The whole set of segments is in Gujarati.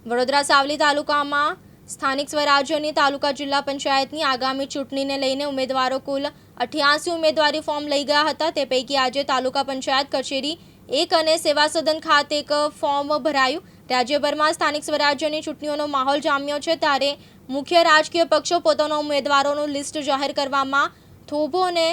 વડોદરા સાવલી તાલુકામાં સ્થાનિક સ્વરાજ્યની તાલુકા જિલ્લા પંચાયતની આગામી ચૂંટણીને લઈને ઉમેદવારો કુલ 88 ઉમેદવારી ફોર્મ લઈ ગયા હતા। તે પૈકી આજે તાલુકા પંચાયત કચેરી 1 અને સેવા સદન ખાતે એક ફોર્મ ભરાયું। રાજ્યભરમાં સ્થાનિક સ્વરાજ્યની ચૂંટણીઓનો માહોલ જામ્યો છે, ત્યારે મુખ્ય રાજકીય પક્ષો પોતાના ઉમેદવારોનું લિસ્ટ જાહેર કરવામાં થોભો અને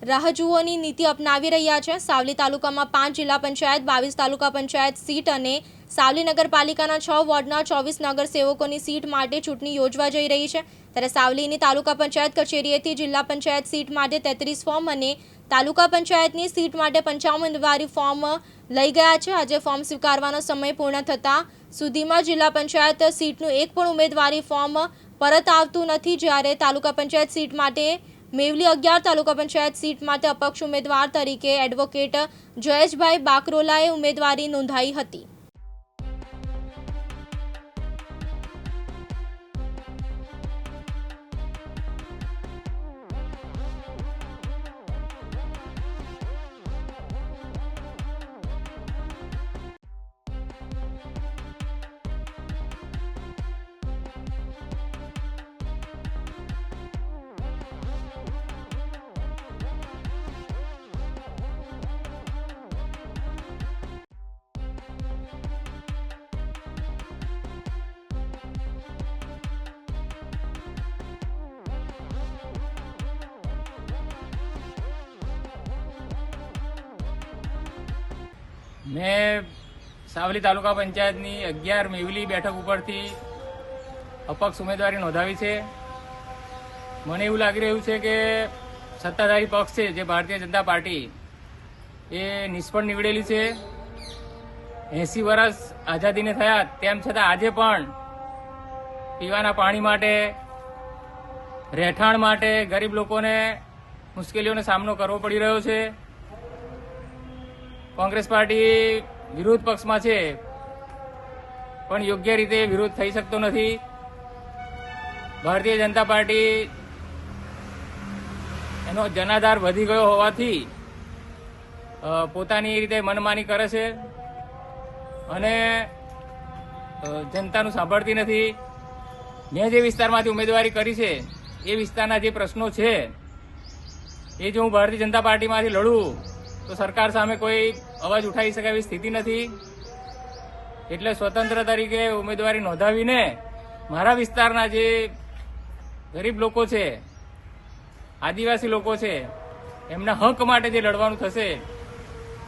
રાહજુઓની નીતિ અપનાવી રહ્યા છે। સાવલી તાલુકામાં 5 જિલ્લા પંચાયત, 22 તાલુકા પંચાયત સીટ અને સાવલી નગરપાલિકાના 6 વોર્ડના 24 નગરસેવકોની સીટ માટે ચૂંટણી યોજવા જઈ રહી છે। ત્યારે સાવલીની તાલુકા પંચાયત કચેરીએથી જિલ્લા પંચાયત સીટ માટે 33 ફોર્મ અને તાલુકા પંચાયતની સીટ માટે 55 ઉમેદવારી ફોર્મ લઈ ગયા છે। આજે ફોર્મ સ્વીકારવાનો સમય પૂર્ણ થતાં સુધીમાં જિલ્લા પંચાયત સીટનું એક પણ ઉમેદવારી ફોર્મ પરત આવતું નથી, જ્યારે તાલુકા પંચાયત સીટ માટે મેવલી 11, તાલુકા પંચાયત સીટ માટે અપક્ષ ઉમેદવાર તરીકે એડવોકેટ જયેશભાઈ બાકરોલાએ ઉમેદવારી નોંધાવી હતી। मैं सावली तालुका पंचायतनी 11 मेवली बैठक उपरथी अपक्ष उम्मीदवारी नोंधावी छे। મને એવું લાગી રહ્યું છે કે સત્તાધારી પક્ષ છે જે ભારતીય જનતા પાર્ટી એ નિષ્ફળ નીવડેલી છે। 80 વર્ષ આઝાદીને થયા તેમ છતાં આજે પણ પીવાના પાણી માટે, રહેઠાણ માટે ગરીબ લોકોને મુશ્કેલીઓનો સામનો કરવો પડી રહ્યો છે। કોંગ્રેસ પાર્ટી વિરોધ પક્ષમાં છે, પણ યોગ્ય રીતે વિરોધ થઈ શકતો નથી। ભારતીય જનતા પાર્ટી એનો જનાધાર વધી ગયો હોવાથી પોતાની રીતે મનમાની કરે છે અને જનતાનું સાંભળતી નથી। મેં જે વિસ્તારમાંથી ઉમેદવારી કરી છે એ વિસ્તારના જે પ્રશ્નો છે એ જો હું ભારતીય જનતા પાર્ટીમાંથી લડું તો સરકાર સામે કોઈ અવાજ ઉઠાવી શકે એવી સ્થિતિ નથી, એટલે સ્વતંત્ર તરીકે ઉમેદવારી નોંધાવીને મારા વિસ્તારના જે ગરીબ લોકો છે, આદિવાસી લોકો છે, એમના હક માટે જે લડવાનું થશે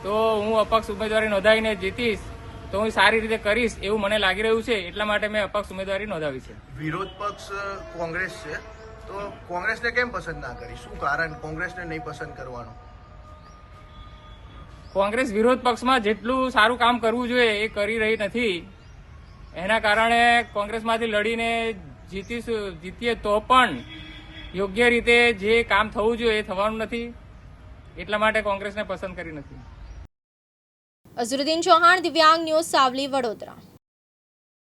તો હું અપક્ષ ઉમેદવારી નોંધાવીને જીતીશ તો હું સારી રીતે કરીશ એવું મને લાગી રહ્યું છે, એટલા માટે મેં અપક્ષ ઉમેદવારી નોંધાવી છે। વિરોધ પક્ષ કોંગ્રેસ છે, તો કોંગ્રેસને કેમ પસંદ ના કરી? શું કારણ કોંગ્રેસને નહીં પસંદ કરવાનું? કોંગ્રેસ વિરોધ પક્ષમાં જેટલું સારું કામ કરવું જોઈએ એ કરી રહી નથી, એના કારણે કોંગ્રેસમાંથી લડીને જીતીએ તો પણ યોગ્ય રીતે જે કામ થવું જોઈએ એ થવાનું નથી, એટલા માટે કોંગ્રેસને પસંદ કરી નથી। અઝરુદ્દીન ચૌહાણ, દિવ્યાંગ ન્યૂઝ, સાવલી, વડોદરા।